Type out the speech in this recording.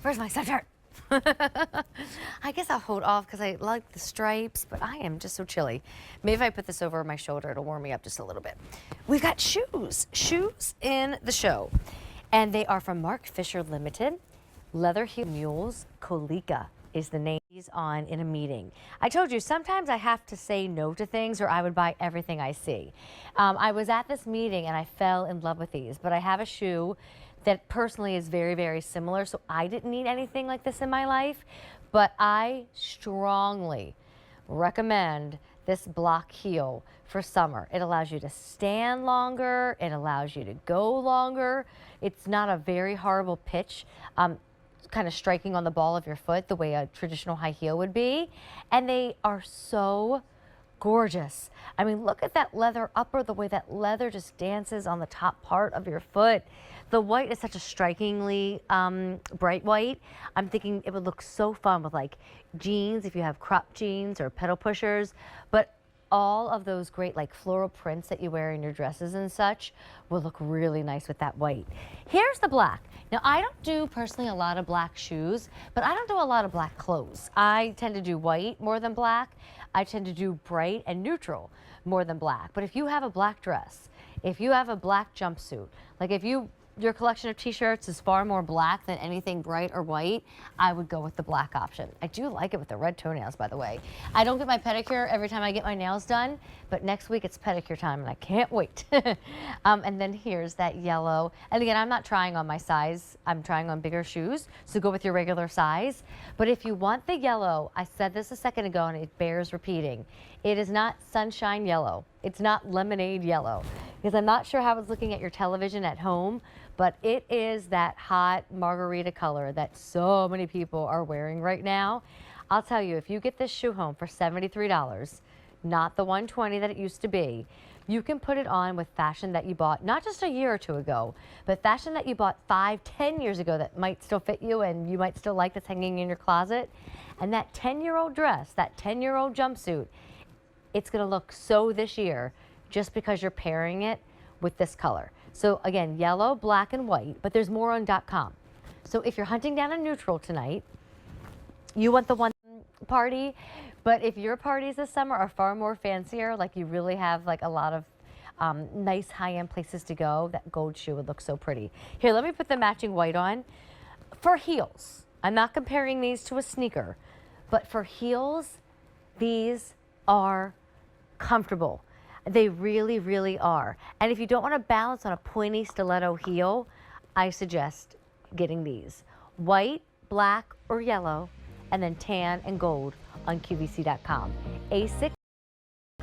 Where's my sweatshirt? I guess I'll hold off because I like the stripes, but I am just so chilly. Maybe if I put this over my shoulder, it'll warm me up just a little bit. We've got shoes in the show, and they are from Mark Fisher Limited. Leather heel mules, Kolika is the name. He's on in a meeting. I told you sometimes I have to say no to things or I would buy everything I see. I was at this meeting and I fell in love with these, but I have a shoe that personally is very, very similar, so I didn't need anything like this in my life, but I strongly recommend this block heel for summer. It allows you to stand longer, it allows you to go longer. It's not a very horrible pitch, kind of striking on the ball of your foot the way a traditional high heel would be, and they are so gorgeous. I mean, look at that leather upper, the way that leather just dances on the top part of your foot. The white is such a strikingly bright white. I'm thinking it would look so fun with like jeans, if you have crop jeans or pedal pushers, but all of those great like floral prints that you wear in your dresses and such will look really nice with that white. Here's the black. Now, I don't do personally a lot of black shoes, but I don't do a lot of black clothes. I tend to do white more than black. I tend to do bright and neutral more than black. But if you have a black dress, if you have a black jumpsuit, like if your collection of t-shirts is far more black than anything bright or white, I would go with the black option. I do like it with the red toenails, by the way. I don't get my pedicure every time I get my nails done, but next week it's pedicure time and I can't wait. And then here's that yellow. And again, I'm not trying on my size. I'm trying on bigger shoes, so go with your regular size. But if you want the yellow, I said this a second ago and it bears repeating. It is not sunshine yellow. It's not lemonade yellow. Because I'm not sure how it's looking at your television at home, but it is that hot margarita color that so many people are wearing right now. I'll tell you, if you get this shoe home for $73, not the $120 that it used to be, you can put it on with fashion that you bought not just a year or two ago, but fashion that you bought 5, 10 years ago that might still fit you and you might still like that's hanging in your closet. And that 10-year-old dress, that 10-year-old jumpsuit, it's going to look so this year just because you're pairing it with this color. So again, yellow, black, and white, but there's more on .com. So if you're hunting down a neutral tonight, you want the one party, but if your parties this summer are far more fancier, like you really have like a lot of nice high-end places to go, that gold shoe would look so pretty. Here, let me put the matching white on. For heels, I'm not comparing these to a sneaker, but for heels, these are comfortable. They really, really are. And if you don't want to balance on a pointy stiletto heel, I suggest getting these. White, black, or yellow, and then tan and gold on QVC.com. A6